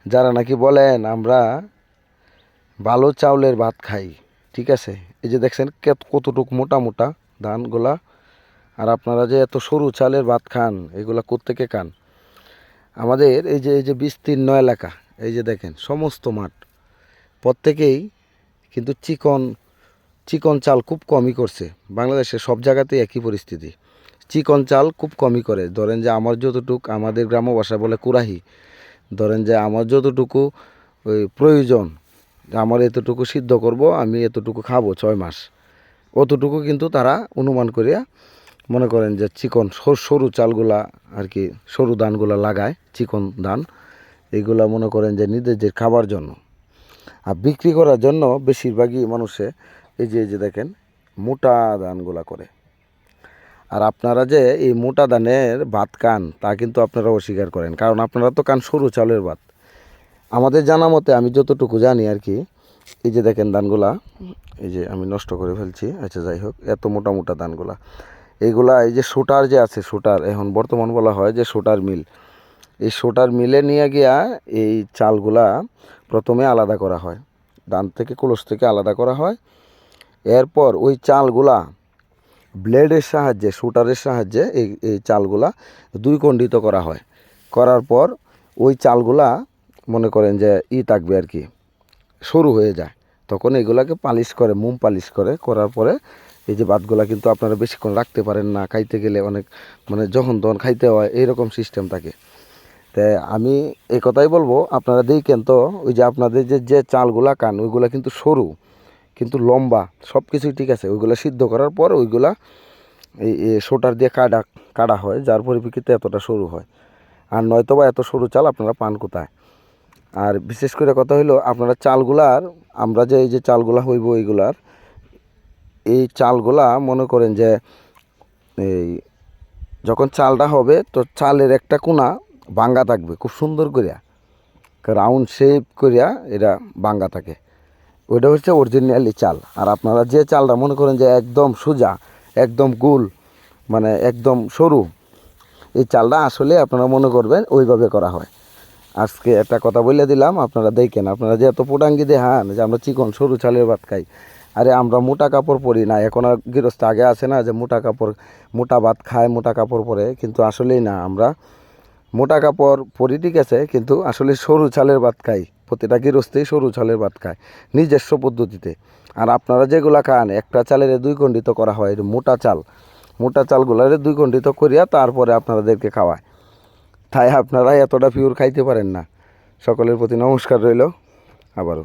যারা নাকি বলেন আমরা ভালো চাউলের ভাত খাই, ঠিক আছে, এই যে দেখছেন কতটুকু মোটা মোটা ধানগুলা, আর আপনারা যে এত সরু চালের ভাত খান, এগুলা কোত্থেকে খান? আমাদের এই যে বিস্তীর্ণ এলাকা, এই যে দেখেন সমস্ত মাঠ, প্রত্যেকেই কিন্তু চিকন চিকন চাল খুব কমই করছে। বাংলাদেশের সব জায়গাতেই একই পরিস্থিতি, চিকন চাল খুব কমই করে। ধরেন যে আমার যতটুক, আমাদের গ্রাম্য ভাষা বলে কুরাহি, ধরেন যে আমার যতটুকু ওই প্রয়োজন, আমার এতটুকু সিদ্ধ করব, আমি এতটুকু খাবো 6 মাস, অতটুকু কিন্তু তারা অনুমান করিয়া মনে করেন যে চিকন সরু চালগুলা আর কি, সরু ধানগুলা লাগায়, চিকন ধান এইগুলা মনে করেন যে নিজেদের খাবার জন্য। আর বিক্রি করার জন্য বেশিরভাগই মানুষে এই যে দেখেন মোটা ধানগুলা করে। আর আপনারা যে এই মোটা ধানের ভাত খান তা কিন্তু আপনারা অস্বীকার করেন, কারণ আপনারা তো খান সরু চালের ভাত। আমাদের জানা মতে, আমি যতটুকু জানি আর কি, এই যে দেখেন ধানগুলা, এই যে আমি নষ্ট করে ফেলছি, আচ্ছা যাই হোক, এত মোটা মোটা ধানগুলা, এইগুলা এই যে শুটার যে আছে, শুটার এখন বর্তমান বলা হয় যে শুটার মিল, এই শুটার মিলে নিয়ে গিয়া এই চালগুলা প্রথমে আলাদা করা হয়, ধান থেকে কলস থেকে আলাদা করা হয়। এরপর ওই চালগুলা ব্লেডের সাহায্যে, শুটারের সাহায্যে এই চালগুলা দুই খণ্ডিত করা হয়। করার পর ওই চালগুলা মনে করেন যে থাকবে আর কি, সরু হয়ে যায়। তখন এগুলাকে পালিশ করে, মোম পালিশ করে, করার পরে এই যে ভাতগুলা কিন্তু আপনারা বেশিক্ষণ রাখতে পারেন না, খাইতে গেলে অনেক মানে যখন তখন খাইতে হয়, এইরকম সিস্টেম থাকে। তাই আমি এই কথাই বলবো, আপনারা দেখেন তো, ওই যে আপনাদের যে চালগুলা খান ওইগুলা কিন্তু সরু, কিন্তু লম্বা, সব কিছুই ঠিক আছে। ওইগুলা সিদ্ধ করার পর ওইগুলা এই সোটার দিয়ে কাটা হয়, যার পরিপ্রেক্ষিতে এতটা সরু হয়। আর নয়তো বা এত সরু চাল আপনারা পান কোথায়? আর বিশেষ করে কথা হইলো, আপনারা চালগুলার, আমরা যে এই যে চালগুলা হইব এইগুলার, এই চালগুলা মনে করেন যে এই যখন চালটা হবে, তো চালের একটা কোনা ভাঙ্গা থাকবে খুব সুন্দর করিয়া, রাউন্ড শেপ করিয়া এটা ভাঙ্গা থাকে, ওইটা হচ্ছে অরিজিনালি চাল। আর আপনারা যে চালটা মনে করেন যে একদম সোজা, একদম গোল, মানে একদম সরু, এই চালটা আসলে আপনারা মনে করবেন ওইভাবে করা হয়। আজকে একটা কথা বলে দিলাম, আপনারা দেখেন, আপনারা যে এত পোটাঙ্গি দেখান যে আমরা চিকন সরু চালের ভাত খাই, আরে আমরা মোটা কাপড় পরি না। এখন আর গৃহস্থ আগে আছে না যে মোটা কাপড়, মোটা ভাত খায়, মোটা কাপড় পরে, কিন্তু আসলেই না, আমরা মোটা কাপড় পরি ঠিক আছে, কিন্তু আসলে সরু চালের ভাত খাই। প্রতিটা গৃহস্থেই সরু চালের ভাত খায় নিজস্ব পদ্ধতিতে। আর আপনারা যেগুলা খান, একটা চালের দুই খণ্ডিত করা হয়, মোটা চাল, মোটা চালগুলারে দুই খণ্ডিত করিয়া তারপরে আপনাদেরকে খাওয়ায়। তাই আপনারা এতটা পিওর খাইতে পারেন না। সকলের প্রতি নমস্কার রইল আবারও।